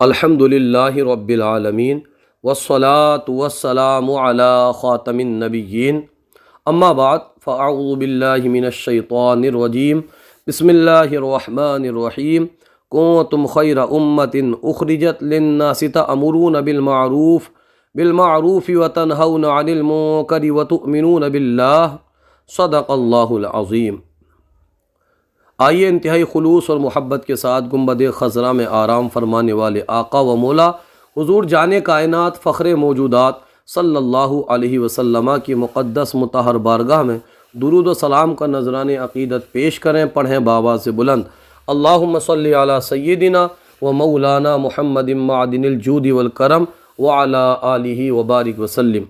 الحمدللہ رب العالمین والصلاة والسلام علی خاتم النبیین اما بعد فاعوذ باللہ من الشیطان الرجیم بسم اللہ الرحمن الرحیم کنتم خیر امت اخرجت للناس تأمرون بالمعروف وتنہون عن المنکر وتؤمنون باللہ صدق اللہ العظیم۔ آئیے انتہائی خلوص اور محبت کے ساتھ گنبد خضرا میں آرام فرمانے والے آقا و مولا حضور جان کائنات فخر موجودات صلی اللہ علیہ وسلم کی مقدس مطہر بارگاہ میں درود و سلام کا نذران عقیدت پیش کریں۔ پڑھیں بابا سے بلند اللہم صلی علی سیدنا و مولانا محمد معدن الجود والکرم وعلی آلہ وبارک وسلم۔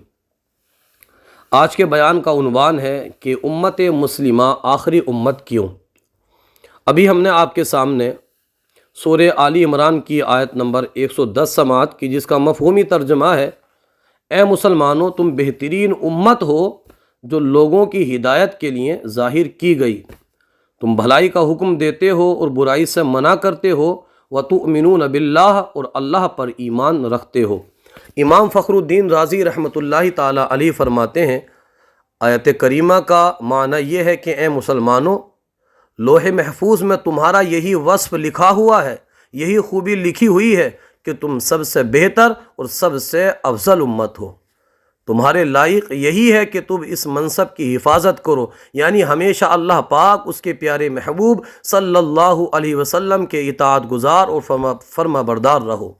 آج کے بیان کا عنوان ہے کہ امت مسلمہ آخری امت کیوں؟ ابھی ہم نے آپ کے سامنے سورہ آل عمران کی آیت نمبر 110 سماعت کی، جس کا مفہومی ترجمہ ہے اے مسلمانوں تم بہترین امت ہو جو لوگوں کی ہدایت کے لیے ظاہر کی گئی، تم بھلائی کا حکم دیتے ہو اور برائی سے منع کرتے ہو، وتؤمنون باللہ اور اللہ پر ایمان رکھتے ہو۔ امام فخر الدین رازی رحمۃ اللہ تعالی علیہ فرماتے ہیں آیت کریمہ کا معنی یہ ہے کہ اے مسلمانوں، لوح محفوظ میں تمہارا یہی وصف لکھا ہوا ہے، یہی خوبی لکھی ہوئی ہے کہ تم سب سے بہتر اور سب سے افضل امت ہو۔ تمہارے لائق یہی ہے کہ تم اس منصب کی حفاظت کرو، یعنی ہمیشہ اللہ پاک اس کے پیارے محبوب صلی اللہ علیہ وسلم کے اطاعت گزار اور فرما بردار رہو۔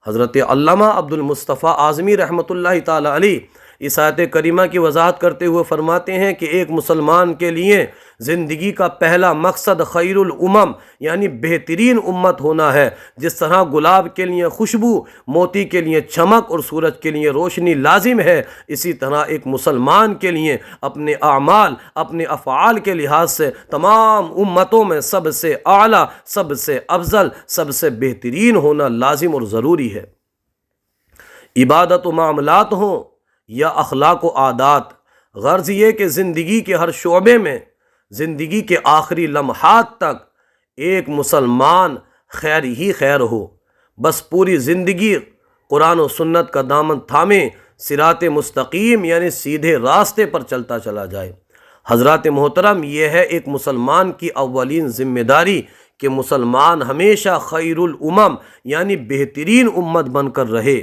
حضرت علامہ عبد المصطفیٰ اعظمی رحمۃ اللہ تعالی علیہ اس آیت کریمہ کی وضاحت کرتے ہوئے فرماتے ہیں کہ ایک مسلمان کے لیے زندگی کا پہلا مقصد خیر الامم یعنی بہترین امت ہونا ہے۔ جس طرح گلاب کے لیے خوشبو، موتی کے لیے چمک اور سورج کے لیے روشنی لازم ہے، اسی طرح ایک مسلمان کے لیے اپنے اعمال، اپنے افعال کے لحاظ سے تمام امتوں میں سب سے اعلیٰ، سب سے افضل، سب سے بہترین ہونا لازم اور ضروری ہے۔ عبادت و معاملات ہوں یا اخلاق و عادات، غرض یہ کہ زندگی کے ہر شعبے میں، زندگی کے آخری لمحات تک ایک مسلمان خیر ہی خیر ہو، بس پوری زندگی قرآن و سنت کا دامن تھامے صراط مستقیم یعنی سیدھے راستے پر چلتا چلا جائے۔ حضرات محترم، یہ ہے ایک مسلمان کی اولین ذمہ داری کہ مسلمان ہمیشہ خیر الامم یعنی بہترین امت بن کر رہے۔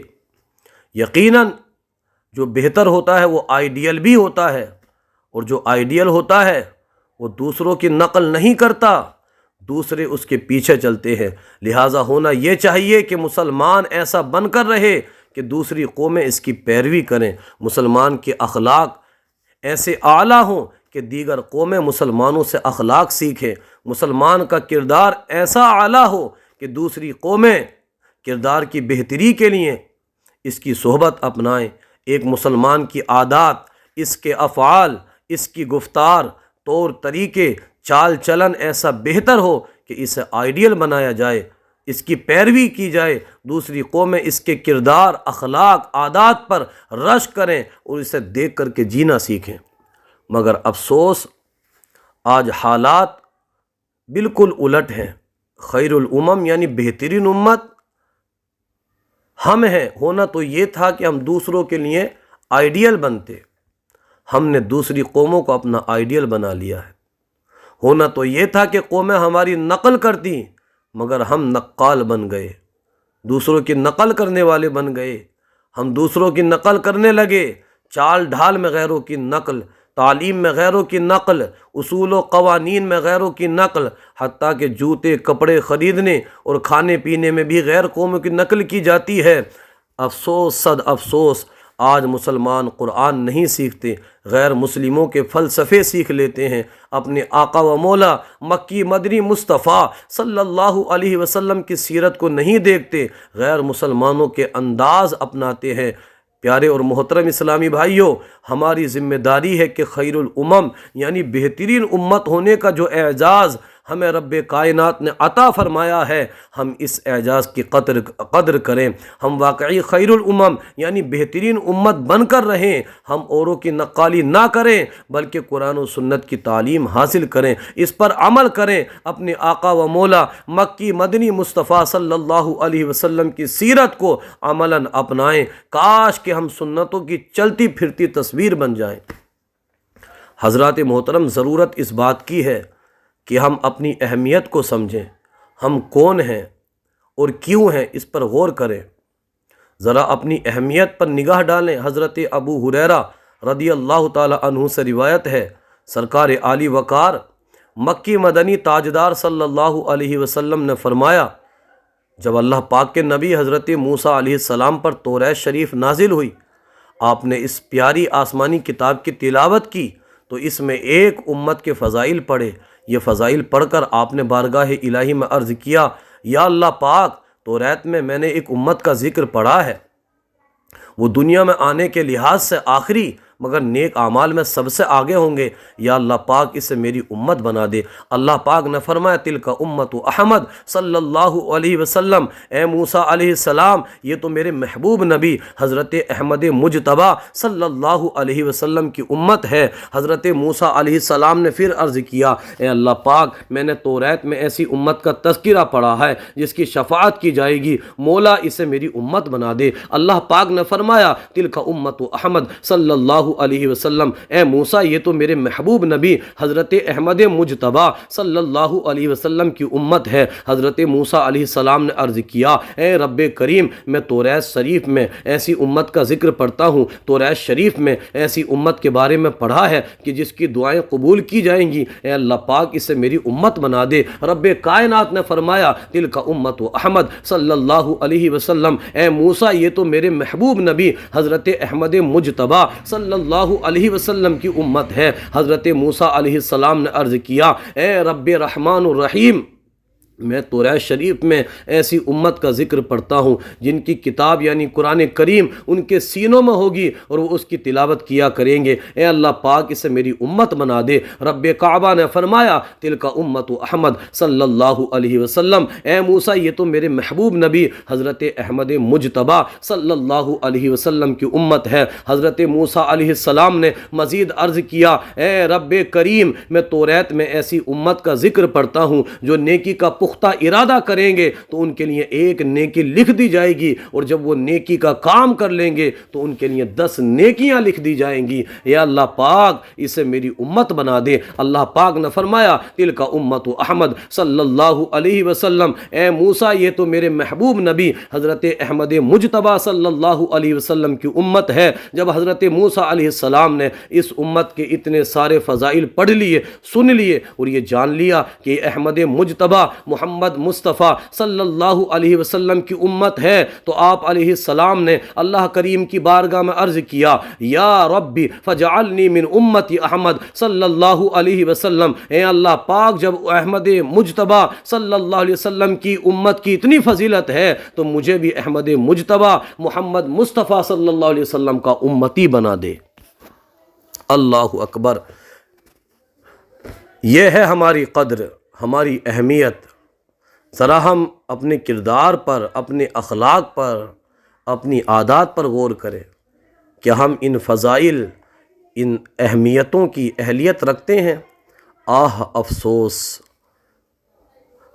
یقیناً جو بہتر ہوتا ہے وہ آئیڈیل بھی ہوتا ہے، اور جو آئیڈیل ہوتا ہے وہ دوسروں کی نقل نہیں کرتا، دوسرے اس کے پیچھے چلتے ہیں۔ لہٰذا ہونا یہ چاہیے کہ مسلمان ایسا بن کر رہے کہ دوسری قومیں اس کی پیروی کریں، مسلمان کے اخلاق ایسے اعلیٰ ہوں کہ دیگر قومیں مسلمانوں سے اخلاق سیکھیں، مسلمان کا کردار ایسا اعلیٰ ہو کہ دوسری قومیں کردار کی بہتری کے لیے اس کی صحبت اپنائیں۔ ایک مسلمان کی عادات، اس کے افعال، اس کی گفتار، طور طریقے، چال چلن ایسا بہتر ہو کہ اسے آئیڈیل بنایا جائے، اس کی پیروی کی جائے، دوسری قومیں اس کے کردار، اخلاق، عادات پر رشک کریں اور اسے دیکھ کر کے جینا سیکھیں۔ مگر افسوس آج حالات بالکل الٹ ہیں۔ خیر الامم یعنی بہترین امت ہم ہیں، ہونا تو یہ تھا کہ ہم دوسروں کے لیے آئیڈیل بنتے، ہم نے دوسری قوموں کو اپنا آئیڈیل بنا لیا ہے۔ ہونا تو یہ تھا کہ قومیں ہماری نقل کرتی، مگر ہم نقال بن گئے، دوسروں کی نقل کرنے والے بن گئے۔ ہم دوسروں کی نقل کرنے لگے، چال ڈھال میں غیروں کی نقل، تعلیم میں غیروں کی نقل، اصول و قوانین میں غیروں کی نقل، حتیٰ کہ جوتے کپڑے خریدنے اور کھانے پینے میں بھی غیر قوموں کی نقل کی جاتی ہے۔ افسوس صد افسوس، آج مسلمان قرآن نہیں سیکھتے، غیر مسلموں کے فلسفے سیکھ لیتے ہیں، اپنے آقا و مولا مکی مدنی مصطفیٰ صلی اللہ علیہ وسلم کی سیرت کو نہیں دیکھتے، غیر مسلمانوں کے انداز اپناتے ہیں۔ پیارے اور محترم اسلامی بھائیوں، ہماری ذمہ داری ہے کہ خیر الامم یعنی بہترین امت ہونے کا جو اعزاز ہمیں رب کائنات نے عطا فرمایا ہے، ہم اس اعجاز کی قدر کریں، ہم واقعی خیر الامم یعنی بہترین امت بن کر رہیں، ہم اوروں کی نقالی نہ کریں بلکہ قرآن و سنت کی تعلیم حاصل کریں، اس پر عمل کریں، اپنے آقا و مولا مکی مدنی مصطفیٰ صلی اللہ علیہ وسلم کی سیرت کو عملاً اپنائیں۔ کاش کہ ہم سنتوں کی چلتی پھرتی تصویر بن جائیں۔ حضرات محترم، ضرورت اس بات کی ہے کہ ہم اپنی اہمیت کو سمجھیں، ہم کون ہیں اور کیوں ہیں، اس پر غور کریں، ذرا اپنی اہمیت پر نگاہ ڈالیں۔ حضرت ابو ہریرہ رضی اللہ تعالی عنہ سے روایت ہے، سرکار عالی وقار مکی مدنی تاجدار صلی اللہ علیہ وسلم نے فرمایا، جب اللہ پاک کے نبی حضرت موسیٰ علیہ السلام پر توریت شریف نازل ہوئی، آپ نے اس پیاری آسمانی کتاب کی تلاوت کی تو اس میں ایک امت کے فضائل پڑھے۔ یہ فضائل پڑھ کر آپ نے بارگاہ الہی میں عرض کیا، یا اللہ پاک، توریت میں نے ایک امت کا ذکر پڑھا ہے، وہ دنیا میں آنے کے لحاظ سے آخری مگر نیک اعمال میں سب سے آگے ہوں گے، یا اللہ پاک اسے میری امت بنا دے۔ اللہ پاک نے فرمایا، تلک امت احمد صلی اللہ علیہ وسلم، اے موسیٰ علیہ السلام، یہ تو میرے محبوب نبی حضرت احمد مجتبیٰ صلی اللہ علیہ وسلم کی امت ہے۔ حضرت موسیٰ علیہ السلام نے پھر عرض کیا، اے اللہ پاک، میں نے توریت میں ایسی امت کا تذکرہ پڑھا ہے جس کی شفاعت کی جائے گی، مولا اسے میری امت بنا دے۔ اللہ پاک نے فرمایا، تلک امت احمد صلی اللہ علیہ وسلم، اے موسیٰ، یہ تو میرے محبوب نبی حضرت احمد مجتبیٰ صلی اللہ علیہ وسلم کی امت ہے۔ حضرت موسیٰ علیہ السلام نے عرض کیا، اے رب کریم، میں توریت شریف میں ایسی امت کا ذکر پڑھتا ہوں، توریت شریف میں ایسی امت کے بارے میں پڑھا ہے کہ جس کی دعائیں قبول کی جائیں گی، اے اللہ پاک اسے میری امت بنا دے۔ رب کائنات نے فرمایا، تلک امت احمد صلی اللہ علیہ وسلم، اے موسیٰ، یہ تو میرے محبوب نبی حضرت احمد مجتبیٰ صلی اللہ علیہ وسلم کی امت ہے۔ حضرت موسیٰ علیہ السلام نے عرض کیا، اے رب رحمان الرحیم، میں توریت شریف میں ایسی امت کا ذکر پڑھتا ہوں جن کی کتاب یعنی قرآن کریم ان کے سینوں میں ہوگی اور وہ اس کی تلاوت کیا کریں گے، اے اللہ پاک اسے میری امت بنا دے۔ رب کعبہ نے فرمایا، تلک امت احمد صلی اللہ علیہ وسلم، اے موسیٰ، یہ تو میرے محبوب نبی حضرت احمد مجتبیٰ صلی اللہ علیہ وسلم کی امت ہے۔ حضرت موسیٰ علیہ السلام نے مزید عرض کیا، اے رب کریم، میں توریت میں ایسی امت کا ذکر پڑھتا ہوں جو نیکی کا پختہ ارادہ کریں گے تو ان کے لیے ایک نیکی لکھ دی جائے گی، اور جب وہ نیکی کا کام کر لیں گے تو ان کے لیے 10 نیکیاں لکھ دی جائیں گی، یا اللہ پاک اسے میری امت بنا دے۔ اللہ پاک نے فرمایا، تلک امت احمد صلی اللہ علیہ وسلم، اے موسیٰ، یہ تو میرے محبوب نبی حضرت احمد مجتبیٰ صلی اللہ علیہ وسلم کی امت ہے۔ جب حضرت موسیٰ علیہ السلام نے اس امت کے اتنے سارے فضائل پڑھ لیے، سن لیے اور یہ جان لیا کہ احمد مجتبیٰ محمد مصطفیٰ صلی اللہ علیہ وسلم کی امت ہے، تو آپ علیہ السلام نے اللہ کریم کی بارگاہ میں عرض کیا، یا ربی فجعلنی من امتی احمد صلی اللہ علیہ وسلم، اے اللہ پاک، جب احمد مجتبیٰ صلی اللہ علیہ وسلم کی امت کی اتنی فضیلت ہے تو مجھے بھی احمد مجتبیٰ محمد مصطفیٰ صلی اللہ علیہ وسلم کا امتی بنا دے۔ اللہ اکبر۔ یہ ہے ہماری قدر، ہماری اہمیت۔ ذرا ہم اپنے کردار پر، اپنے اخلاق پر، اپنی عادات پر غور کریں کہ ہم ان فضائل، ان اہمیتوں کی اہلیت رکھتے ہیں۔ آہ افسوس۔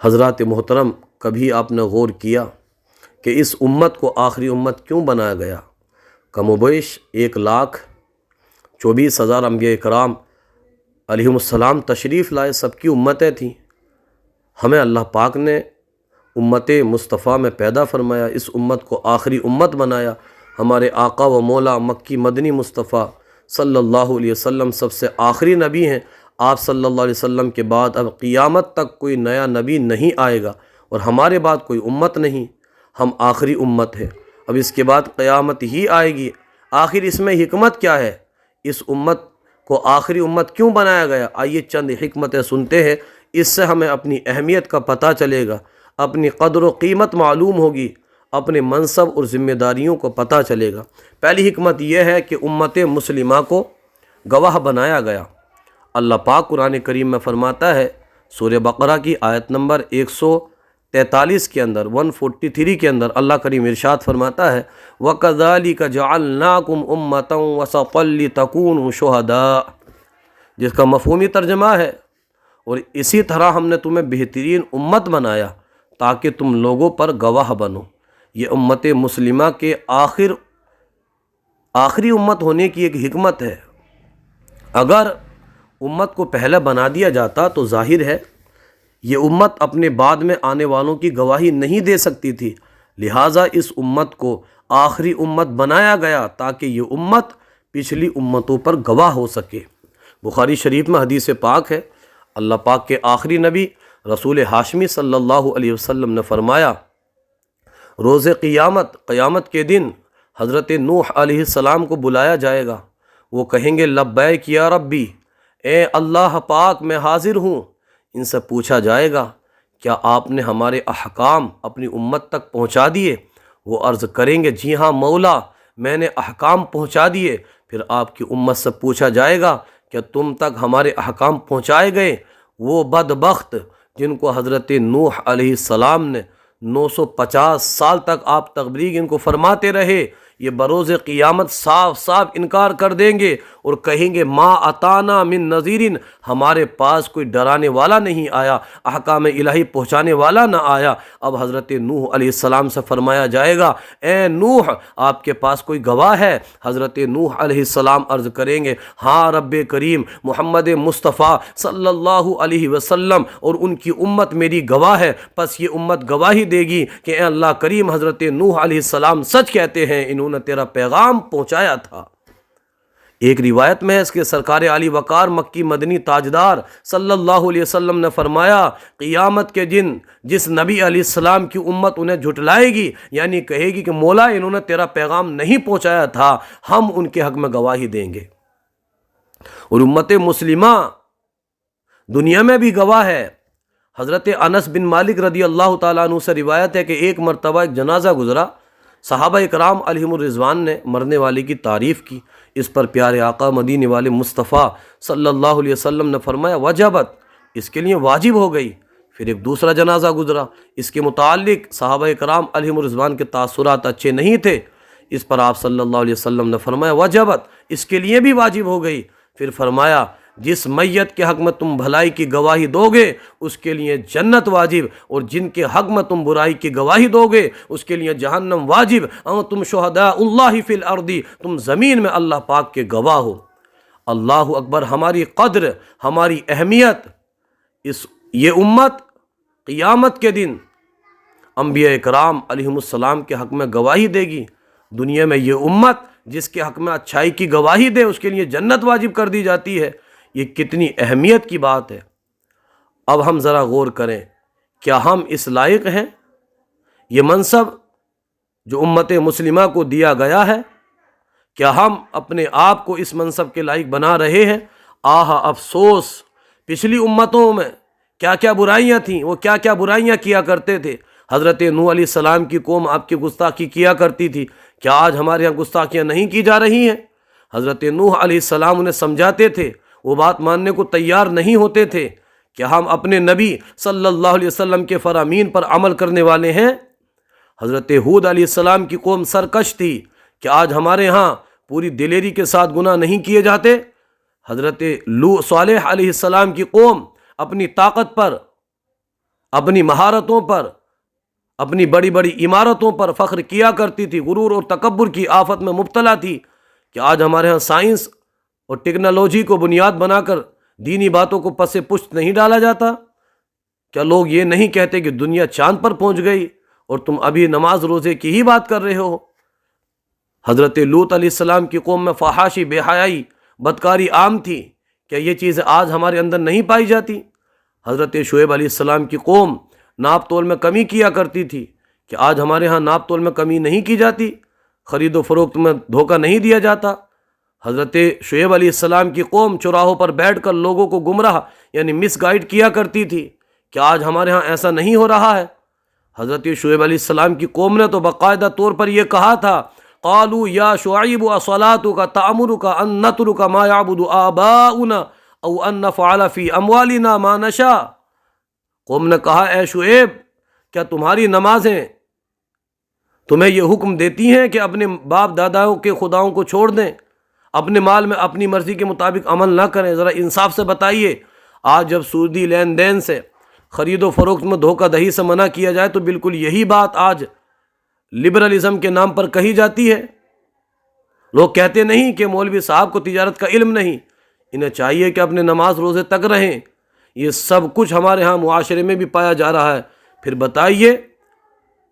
حضرات محترم، کبھی آپ نے غور کیا کہ اس امت کو آخری امت کیوں بنایا گیا؟ کم و بیش 1,24,000 انبیاء کرام علیہم السلام تشریف لائے، سب کی امتیں تھیں۔ ہمیں اللہ پاک نے امت مصطفیٰ میں پیدا فرمایا، اس امت کو آخری امت بنایا۔ ہمارے آقا و مولا مکی مدنی مصطفیٰ صلی اللہ علیہ وسلم سب سے آخری نبی ہیں۔ آپ صلی اللہ علیہ وسلم کے بعد اب قیامت تک کوئی نیا نبی نہیں آئے گا، اور ہمارے بعد کوئی امت نہیں، ہم آخری امت ہیں۔ اب اس کے بعد قیامت ہی آئے گی۔ آخر اس میں حکمت کیا ہے؟ اس امت کو آخری امت کیوں بنایا گیا؟ آئیے چند حکمتیں سنتے ہیں، اس سے ہمیں اپنی اہمیت کا پتہ چلے گا، اپنی قدر و قیمت معلوم ہوگی، اپنے منصب اور ذمہ داریوں کو پتہ چلے گا۔ پہلی حکمت یہ ہے کہ امت مسلمہ کو گواہ بنایا گیا۔ اللہ پاک قرآن کریم میں فرماتا ہے، سورہ بقرہ کی آیت نمبر 143 کے اندر 143 کے اندر اللہ کریم ارشاد فرماتا ہے وَكَذَلِكَ جَعَلْنَاكُمْ أُمَّةً وَسَطًا لِتَكُونُوا شُهَدَاءَ، جس کا مفہومی ترجمہ ہے اور اسی طرح ہم نے تمہیں بہترین امت بنایا تاکہ تم لوگوں پر گواہ بنو۔ یہ امت مسلمہ کے آخری امت ہونے کی ایک حکمت ہے۔ اگر امت کو پہلے بنا دیا جاتا تو ظاہر ہے یہ امت اپنے بعد میں آنے والوں کی گواہی نہیں دے سکتی تھی، لہٰذا اس امت کو آخری امت بنایا گیا تاکہ یہ امت پچھلی امتوں پر گواہ ہو سکے۔ بخاری شریف میں حدیث پاک ہے، اللہ پاک کے آخری نبی رسول ہاشمی صلی اللہ علیہ وسلم نے فرمایا روز قیامت کے دن حضرت نوح علیہ السلام کو بلایا جائے گا، وہ کہیں گے لبیک یا ربی، اے اللہ پاک میں حاضر ہوں۔ ان سے پوچھا جائے گا کیا آپ نے ہمارے احکام اپنی امت تک پہنچا دیے؟ وہ عرض کریں گے جی ہاں مولا، میں نے احکام پہنچا دیے۔ پھر آپ کی امت سے پوچھا جائے گا کہ تم تک ہمارے احکام پہنچائے گئے؟ وہ بدبخت جن کو حضرت نوح علیہ السلام نے 950 سال تک آپ تبلیغ ان کو فرماتے رہے، یہ بروز قیامت صاف صاف انکار کر دیں گے اور کہیں گے ما اتانا من نذیرن، ہمارے پاس کوئی ڈرانے والا نہیں آیا، احکام الہی پہنچانے والا نہ آیا۔ اب حضرت نوح علیہ السلام سے فرمایا جائے گا اے نوح آپ کے پاس کوئی گواہ ہے؟ حضرت نوح علیہ السلام عرض کریں گے ہاں رب کریم، محمد مصطفیٰ صلی اللہ علیہ وسلم اور ان کی امت میری گواہ ہے۔ پس یہ امت گواہی دے گی کہ اے اللہ کریم حضرت نوح علیہ السلام سچ کہتے ہیں، انہوں نے تیرا پیغام پہنچایا تھا۔ ایک روایت میں ہے اس کے سرکار علی وقار مکی مدنی تاجدار صلی اللہ علیہ وسلم نے فرمایا قیامت کے دن جس نبی علیہ السلام کی امت انہیں جھٹلائے گی، یعنی کہے گی کہ مولا انہوں نے تیرا پیغام نہیں پہنچایا تھا، ہم ان کے حق میں گواہی دیں گے۔ اور امت مسلمہ دنیا میں بھی گواہ ہے۔ حضرت انس بن مالک رضی اللہ تعالیٰ عنہ سے روایت ہے کہ ایک مرتبہ ایک جنازہ گزرا، صحابہ اکرام علیہم الرضوان نے مرنے والے کی تعریف کی، اس پر پیارے آقا مدینے والے مصطفیٰ صلی اللہ علیہ وسلم نے فرمایا وجبت، اس کے لیے واجب ہو گئی۔ پھر ایک دوسرا جنازہ گزرا، اس کے متعلق صحابہ اکرام علیہم الرضوان کے تاثرات اچھے نہیں تھے، اس پر آپ صلی اللہ علیہ وسلم نے فرمایا وجبت، اس کے لیے بھی واجب ہو گئی۔ پھر فرمایا جس میت کے حق میں تم بھلائی کی گواہی دو گے اس کے لیے جنت واجب، اور جن کے حق میں تم برائی کی گواہی دو گے اس کے لیے جہنم واجب۔ اور تم شہداء اللہ فی الارض، تم زمین میں اللہ پاک کے گواہ ہو۔ اللہ اکبر، ہماری قدر، ہماری اہمیت، یہ امت قیامت کے دن انبیاء اکرام علیہم السلام کے حق میں گواہی دے گی۔ دنیا میں یہ امت جس کے حق میں اچھائی کی گواہی دے اس کے لیے جنت واجب کر دی جاتی ہے۔ یہ کتنی اہمیت کی بات ہے۔ اب ہم ذرا غور کریں، کیا ہم اس لائق ہیں؟ یہ منصب جو امت مسلمہ کو دیا گیا ہے، کیا ہم اپنے آپ کو اس منصب کے لائق بنا رہے ہیں؟ افسوس، پچھلی امتوں میں کیا کیا برائیاں تھیں، وہ کیا کیا برائیاں کیا کرتے تھے۔ حضرت نوح علیہ السلام کی قوم آپ کی گستاخی کیا کرتی تھی، کیا آج ہمارے یہاں گستاخیاں نہیں کی جا رہی ہیں؟ حضرت نوح علیہ السلام انہیں سمجھاتے تھے، وہ بات ماننے کو تیار نہیں ہوتے تھے۔ کیا ہم اپنے نبی صلی اللہ علیہ وسلم کے فرامین پر عمل کرنے والے ہیں؟ حضرت ہود علیہ السلام کی قوم سرکش تھی، کہ آج ہمارے ہاں پوری دلیری کے ساتھ گناہ نہیں کیے جاتے؟ حضرت صالح علیہ السلام کی قوم اپنی طاقت پر، اپنی مہارتوں پر، اپنی بڑی بڑی عمارتوں پر فخر کیا کرتی تھی، غرور اور تکبر کی آفت میں مبتلا تھی، کہ آج ہمارے ہاں سائنس اور ٹیکنالوجی کو بنیاد بنا کر دینی باتوں کو پس پشت نہیں ڈالا جاتا؟ کیا لوگ یہ نہیں کہتے کہ دنیا چاند پر پہنچ گئی اور تم ابھی نماز روزے کی ہی بات کر رہے ہو؟ حضرت لوط علیہ السلام کی قوم میں فحاشی، بے حیائی، بدکاری عام تھی، کیا یہ چیزیں آج ہمارے اندر نہیں پائی جاتی؟ حضرت شعیب علیہ السلام کی قوم ناپ تول میں کمی کیا کرتی تھی، کہ آج ہمارے ہاں ناپ تول میں کمی نہیں کی جاتی، خرید و فروخت میں دھوکہ نہیں دیا جاتا؟ حضرت شعیب علیہ السلام کی قوم چوراہوں پر بیٹھ کر لوگوں کو گمراہ یعنی مس گائیڈ کیا کرتی تھی، کہ آج ہمارے ہاں ایسا نہیں ہو رہا ہے؟ حضرت شعیب علیہ السلام کی قوم نے تو باقاعدہ طور پر یہ کہا تھا قالوا یا شعیب اصلاتک تأمرک ان نترک ما یعبد آباؤنا او ان نفعل فی اموالنا ما نشاء، قوم نے کہا اے شعیب کیا تمہاری نمازیں تمہیں یہ حکم دیتی ہیں کہ اپنے باپ داداؤں کے خداؤں کو چھوڑ دیں، اپنے مال میں اپنی مرضی کے مطابق عمل نہ کریں؟ ذرا انصاف سے بتائیے، آج جب سودی لین دین سے، خرید و فروخت میں دھوکہ دہی سے منع کیا جائے تو بالکل یہی بات آج لبرلزم کے نام پر کہی جاتی ہے۔ لوگ کہتے نہیں کہ مولوی صاحب کو تجارت کا علم نہیں، انہیں چاہیے کہ اپنے نماز روزے تک رہیں۔ یہ سب کچھ ہمارے ہاں معاشرے میں بھی پایا جا رہا ہے۔ پھر بتائیے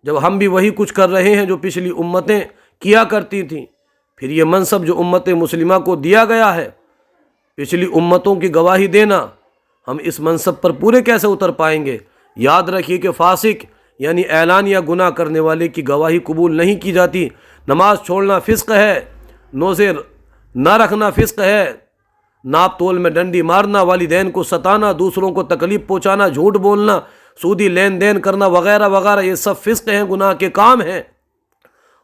جب ہم بھی وہی کچھ کر رہے ہیں جو پچھلی امتیں کیا کرتی تھیں، پھر یہ منصب جو امت مسلمہ کو دیا گیا ہے، پچھلی امتوں کی گواہی دینا، ہم اس منصب پر پورے کیسے اتر پائیں گے؟ یاد رکھیے کہ فاسق یعنی اعلان یا گناہ کرنے والے کی گواہی قبول نہیں کی جاتی۔ نماز چھوڑنا فسق ہے، روزے نہ رکھنا فسق ہے، ناپ تول میں ڈنڈی مارنا، والدین کو ستانا، دوسروں کو تکلیف پہنچانا، جھوٹ بولنا، سودی لین دین کرنا وغیرہ وغیرہ، یہ سب فسق ہیں، گناہ کے کام ہیں۔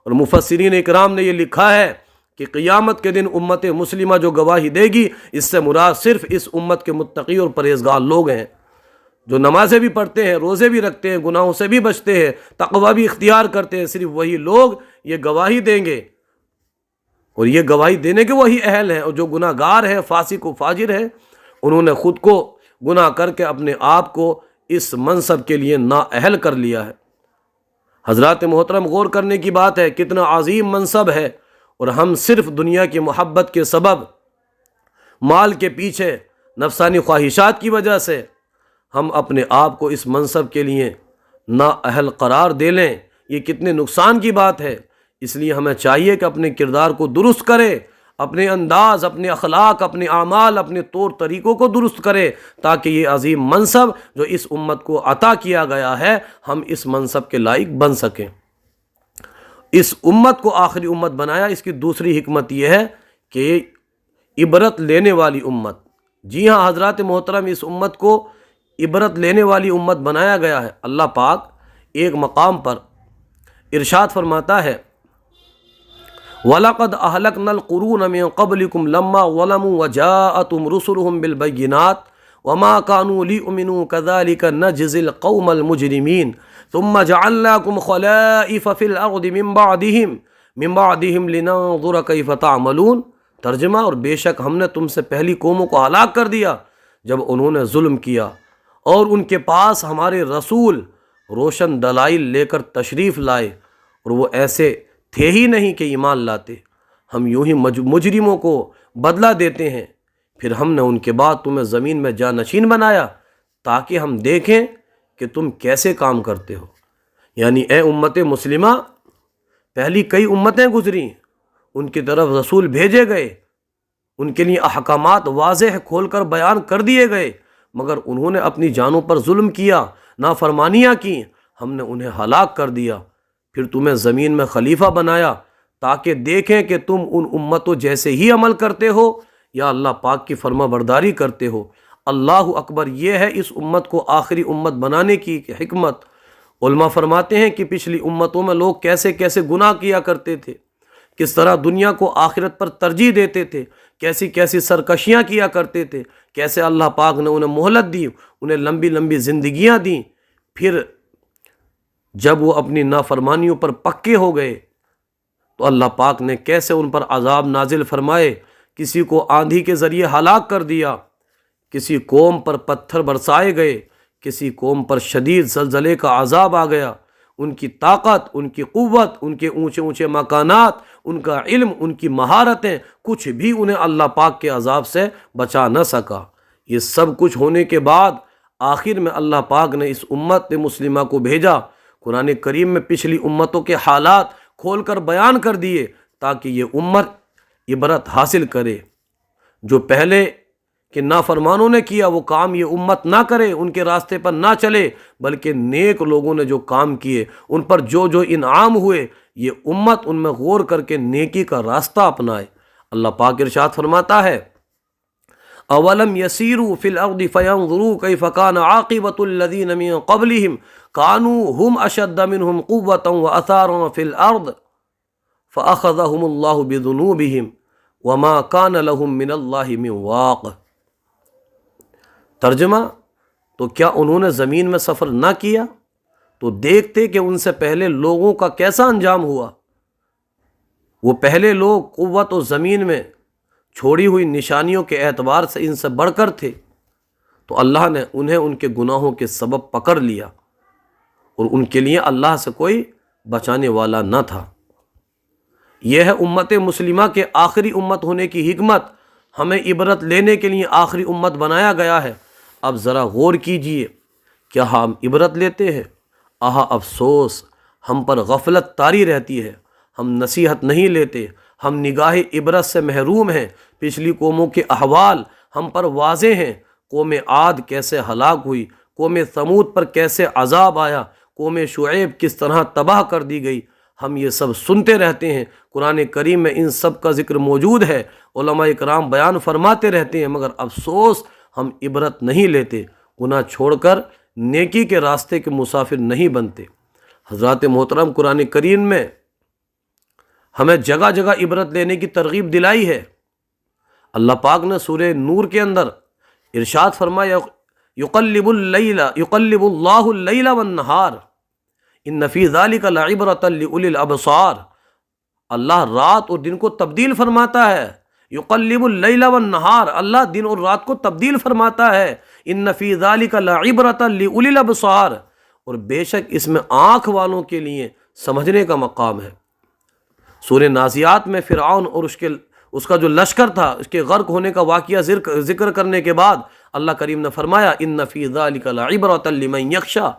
اور مفسرین اکرام نے یہ لکھا ہے کہ قیامت کے دن امت مسلمہ جو گواہی دے گی، اس سے مراد صرف اس امت کے متقی اور پرہیزگار لوگ ہیں، جو نمازیں بھی پڑھتے ہیں، روزے بھی رکھتے ہیں، گناہوں سے بھی بچتے ہیں، تقوی بھی اختیار کرتے ہیں۔ صرف وہی لوگ یہ گواہی دیں گے، اور یہ گواہی دینے کے وہی اہل ہیں، اور جو گناہ گار ہیں، فاسق و فاجر ہیں، انہوں نے خود کو گناہ کر کے اپنے آپ کو اس منصب کے لیے نااہل کر لیا ہے۔ حضرات محترم، غور کرنے کی بات ہے، کتنا عظیم منصب ہے، اور ہم صرف دنیا کی محبت کے سبب، مال کے پیچھے، نفسانی خواہشات کی وجہ سے ہم اپنے آپ کو اس منصب کے لیے نااہل قرار دے لیں۔ یہ کتنے نقصان کی بات ہے۔ اس لیے ہمیں چاہیے کہ اپنے کردار کو درست کرے، اپنے انداز، اپنے اخلاق، اپنے اعمال، اپنے طور طریقوں کو درست کرے، تاکہ یہ عظیم منصب جو اس امت کو عطا کیا گیا ہے، ہم اس منصب کے لائق بن سکیں۔ اس امت کو آخری امت بنایا، اس کی دوسری حکمت یہ ہے کہ عبرت لینے والی امت۔ جی ہاں حضرات محترم، اس امت کو عبرت لینے والی امت بنایا گیا ہے۔ اللہ پاک ایک مقام پر ارشاد فرماتا ہے وَلَقَدْ أَهْلَكْنَا الْقُرُونَ مِن قَبْلِكُمْ لَمَّا ظَلَمُوا وَجَاءَتْهُمْ رُسُلُهُم بِالْبَيِّنَاتِ وَمَا كَانُوا لِيُؤْمِنُوا كَذَلِكَ نَجْزِي الْقَوْمَ الْمُجْرِمِينَ ثُمَّ جَعَلْنَاكُمْ خَلَائِفَ فِي الْأَرْضِ مِن بَعْدِهِمْ لِنَنظُرَ كَيْفَ تَعْمَلُونَ۔ ترجمہ، اور بے شک ہم نے تم سے پہلی قوموں کو ہلاک کر دیا جب انہوں نے ظلم کیا، اور ان کے پاس ہمارے رسول روشن دلائل لے کر تشریف لائے، اور وہ ایسے تھے ہی نہیں کہ ایمان لاتے۔ ہم یوں ہی مجرموں کو بدلہ دیتے ہیں، پھر ہم نے ان کے بعد تمہیں زمین میں جانشین بنایا تاکہ ہم دیکھیں کہ تم کیسے کام کرتے ہو۔ یعنی اے امت مسلمہ، پہلی کئی امتیں گزری، ان کی طرف رسول بھیجے گئے، ان کے لیے احکامات واضح کھول کر بیان کر دیے گئے، مگر انہوں نے اپنی جانوں پر ظلم کیا، نافرمانیاں کی، ہم نے انہیں ہلاک کر دیا۔ پھر تمہیں زمین میں خلیفہ بنایا تاکہ دیکھیں کہ تم ان امتوں جیسے ہی عمل کرتے ہو یا اللہ پاک کی فرما برداری کرتے ہو۔ اللہ اکبر، یہ ہے اس امت کو آخری امت بنانے کی حکمت۔ علماء فرماتے ہیں کہ پچھلی امتوں میں لوگ کیسے کیسے گناہ کیا کرتے تھے، کس طرح دنیا کو آخرت پر ترجیح دیتے تھے، کیسی کیسی سرکشیاں کیا کرتے تھے، کیسے اللہ پاک نے انہیں مہلت دی، انہیں لمبی لمبی زندگیاں دیں، پھر جب وہ اپنی نافرمانیوں پر پکے ہو گئے تو اللہ پاک نے کیسے ان پر عذاب نازل فرمائے، کسی کو آندھی کے ذریعے ہلاک کر دیا، کسی قوم پر پتھر برسائے گئے، کسی قوم پر شدید زلزلے کا عذاب آ گیا۔ ان کی طاقت، ان کی قوت، ان کے اونچے اونچے مکانات، ان کا علم، ان کی مہارتیں، کچھ بھی انہیں اللہ پاک کے عذاب سے بچا نہ سکا۔ یہ سب کچھ ہونے کے بعد آخر میں اللہ پاک نے اس امت مسلمہ کو بھیجا۔ قرآن کریم میں پچھلی امتوں کے حالات کھول کر بیان کر دیے تاکہ یہ امت عبرت حاصل کرے۔ جو پہلے کہ نافرمانوں نے کیا وہ کام یہ امت نہ کرے، ان کے راستے پر نہ چلے، بلکہ نیک لوگوں نے جو کام کیے، ان پر جو جو انعام ہوئے، یہ امت ان میں غور کر کے نیکی کا راستہ اپنائے۔ اللہ پاک ارشاد فرماتا ہے اولم یسیروا فی الارض فینظروا کیف کان عاقبۃ الذین من قبلہم کانوا هم اشد منهم قوة واثارا فی الارض فاخذهم اللہ بذنوبہم وما کان لهم من اللہ من واق۔ ترجمہ، تو کیا انہوں نے زمین میں سفر نہ کیا تو دیکھتے کہ ان سے پہلے لوگوں کا کیسا انجام ہوا۔ وہ پہلے لوگ قوت و زمین میں چھوڑی ہوئی نشانیوں کے اعتبار سے ان سے بڑھ کر تھے، تو اللہ نے انہیں ان کے گناہوں کے سبب پکڑ لیا اور ان کے لیے اللہ سے کوئی بچانے والا نہ تھا۔ یہ ہے امت مسلمہ کے آخری امت ہونے کی حکمت، ہمیں عبرت لینے کے لیے آخری امت بنایا گیا ہے۔ اب ذرا غور کیجئے، کیا ہم عبرت لیتے ہیں؟ افسوس، ہم پر غفلت طاری رہتی ہے، ہم نصیحت نہیں لیتے، ہم نگاہ عبرت سے محروم ہیں۔ پچھلی قوموں کے احوال ہم پر واضح ہیں، قوم عاد کیسے ہلاک ہوئی، قوم ثمود پر کیسے عذاب آیا، قوم شعیب کس طرح تباہ کر دی گئی، ہم یہ سب سنتے رہتے ہیں۔ قرآن کریم میں ان سب کا ذکر موجود ہے، علماء اکرام بیان فرماتے رہتے ہیں، مگر افسوس ہم عبرت نہیں لیتے، گناہ چھوڑ کر نیکی کے راستے کے مسافر نہیں بنتے۔ حضرات محترم، قرآن کریم میں ہمیں جگہ جگہ عبرت لینے کی ترغیب دلائی ہے۔ اللہ پاک نے سورہ نور کے اندر ارشاد فرمایا، یقلب اللہ اللیل والنہار ان فی ذلک لعبرۃ لأولی الابصار۔ اللہ رات اور دن کو تبدیل فرماتا ہے، یقلب اللیل والنہار، اللہ دن اور رات کو تبدیل فرماتا ہے۔ ان فی ذلک لعبرۃ لأولی الابصار، اور بے شک اس میں آنکھ والوں کے لیے سمجھنے کا مقام ہے۔ سورہ نازعات میں فرعون اور اس کا جو لشکر تھا، اس کے غرق ہونے کا واقعہ ذکر کرنے کے بعد اللہ کریم نے فرمایا، ان فی ذلک لعبرۃ لمن یخشی،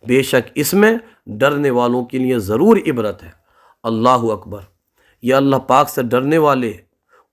بے شک اس میں ڈرنے والوں کے لیے ضرور عبرت ہے۔ اللہ اکبر! یہ اللہ پاک سے ڈرنے والے،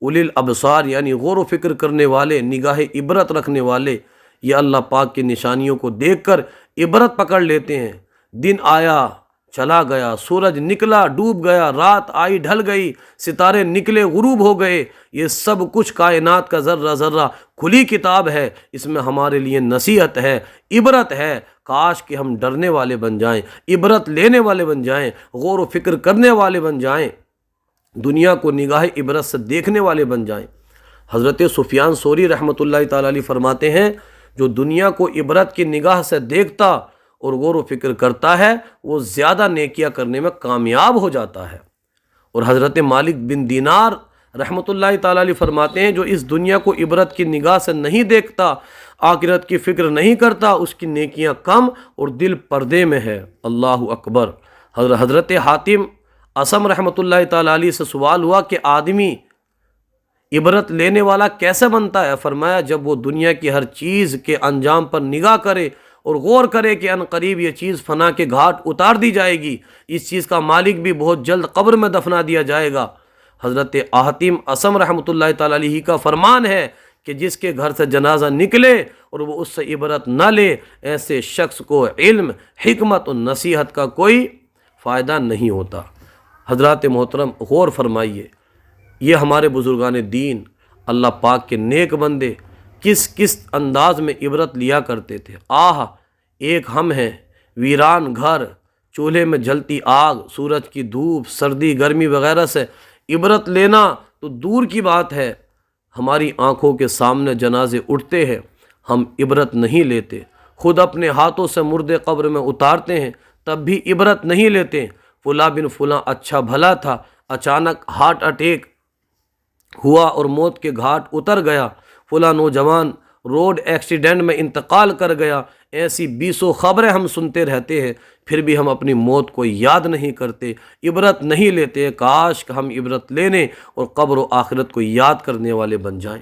اولی الابصار یعنی غور و فکر کرنے والے، نگاہ عبرت رکھنے والے، یہ اللہ پاک کی نشانیوں کو دیکھ کر عبرت پکڑ لیتے ہیں۔ دن آیا چلا گیا، سورج نکلا ڈوب گیا، رات آئی ڈھل گئی، ستارے نکلے غروب ہو گئے، یہ سب کچھ کائنات کا ذرہ ذرہ کھلی کتاب ہے، اس میں ہمارے لیے نصیحت ہے، عبرت ہے۔ کاش کہ ہم ڈرنے والے بن جائیں، عبرت لینے والے بن جائیں، غور و فکر کرنے والے بن جائیں، دنیا کو نگاہ عبرت سے دیکھنے والے بن جائیں۔ حضرت سفیان ثوری رحمۃ اللہ تعالیٰ علیہ فرماتے ہیں، جو دنیا کو عبرت کی نگاہ سے دیکھتا اور غور و فکر کرتا ہے، وہ زیادہ نیکیاں کرنے میں کامیاب ہو جاتا ہے۔ اور حضرت مالک بن دینار رحمۃ اللہ تعالیٰ علیہ فرماتے ہیں، جو اس دنیا کو عبرت کی نگاہ سے نہیں دیکھتا، آخرت کی فکر نہیں کرتا، اس کی نیکیاں کم اور دل پردے میں ہے۔ اللہ اکبر! حضرت حاتم اصم رحمۃ اللہ تعالیٰ علیہ سے سوال ہوا کہ آدمی عبرت لینے والا کیسے بنتا ہے؟ فرمایا، جب وہ دنیا کی ہر چیز کے انجام پر نگاہ کرے اور غور کرے کہ ان قریب یہ چیز فنا کے گھاٹ اتار دی جائے گی، اس چیز کا مالک بھی بہت جلد قبر میں دفنا دیا جائے گا۔ حضرت حاتم اصم رحمۃ اللہ تعالیٰ علیہ کا فرمان ہے کہ جس کے گھر سے جنازہ نکلے اور وہ اس سے عبرت نہ لے، ایسے شخص کو علم، حکمت اور نصیحت کا کوئی فائدہ نہیں ہوتا۔ حضرات محترم، غور فرمائیے، یہ ہمارے بزرگان دین، اللہ پاک کے نیک بندے کس انداز میں عبرت لیا کرتے تھے۔ ایک ہم ہیں، ویران گھر، چولہے میں جلتی آگ، سورج کی دھوپ، سردی گرمی وغیرہ سے عبرت لینا تو دور کی بات ہے، ہماری آنکھوں کے سامنے جنازے اٹھتے ہیں، ہم عبرت نہیں لیتے، خود اپنے ہاتھوں سے مردے قبر میں اتارتے ہیں، تب بھی عبرت نہیں لیتے۔ فلاں بن فلاں اچھا بھلا تھا، اچانک ہارٹ اٹیک ہوا اور موت کے گھاٹ اتر گیا، فلاں نوجوان روڈ ایکسیڈنٹ میں انتقال کر گیا، ایسی 20 خبریں ہم سنتے رہتے ہیں، پھر بھی ہم اپنی موت کو یاد نہیں کرتے، عبرت نہیں لیتے۔ کاش کہ ہم عبرت لینے اور قبر و آخرت کو یاد کرنے والے بن جائیں۔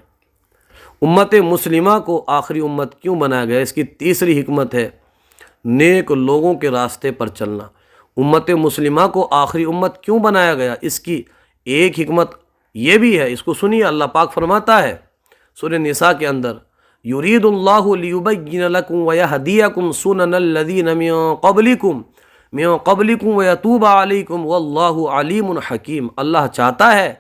امت مسلمہ کو آخری امت کیوں بنایا گیا؟ اس کی تیسری حکمت ہے نیک لوگوں کے راستے پر چلنا۔ امت مسلمہ کو آخری امت کیوں بنایا گیا؟ اس کی ایک حکمت یہ بھی ہے، اس کو سنیے، اللہ پاک فرماتا ہے سورہ نساء کے اندر، یرید اللہ لیبین لکم ویہدیکم سنن الذین من قبلکم ویتوب علیکم واللہ علیم حکیم۔ اللہ چاہتا ہے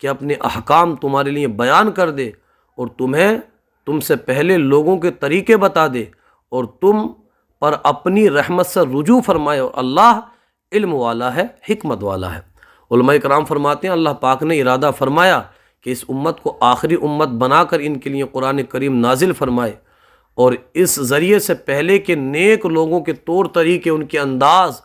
کہ اپنے احکام تمہارے لیے بیان کر دے اور تم سے پہلے لوگوں کے طریقے بتا دے اور تم پر اپنی رحمت سے رجوع فرمائے، اور اللہ علم والا ہے، حکمت والا ہے۔ علماء کرام فرماتے ہیں، اللہ پاک نے ارادہ فرمایا کہ اس امت کو آخری امت بنا کر ان کے لیے قرآن کریم نازل فرمائے، اور اس ذریعے سے پہلے کے نیک لوگوں کے طور طریقے، ان کے انداز،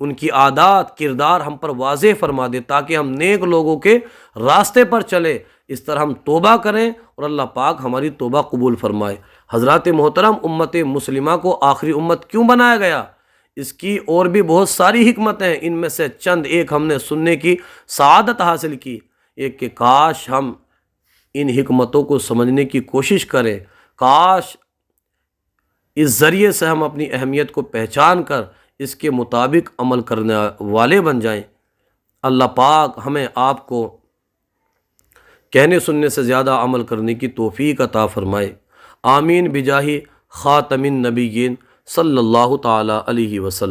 ان کی عادات، کردار ہم پر واضح فرما دے، تاکہ ہم نیک لوگوں کے راستے پر چلے۔ اس طرح ہم توبہ کریں اور اللہ پاک ہماری توبہ قبول فرمائے۔ حضرات محترم، امت مسلمہ کو آخری امت کیوں بنایا گیا؟ اس کی اور بھی بہت ساری حکمتیں ہیں، ان میں سے چند ایک ہم نے سننے کی سعادت حاصل کی۔ ایک کہ کاش ہم ان حکمتوں کو سمجھنے کی کوشش کریں، کاش اس ذریعے سے ہم اپنی اہمیت کو پہچان کر اس کے مطابق عمل کرنے والے بن جائیں۔ اللہ پاک ہمیں آپ کو کہنے سننے سے زیادہ عمل کرنے کی توفیق عطا فرمائے۔ آمین بجاہ خاتم النبیین صلی اللہ تعالی علیہ وسلم۔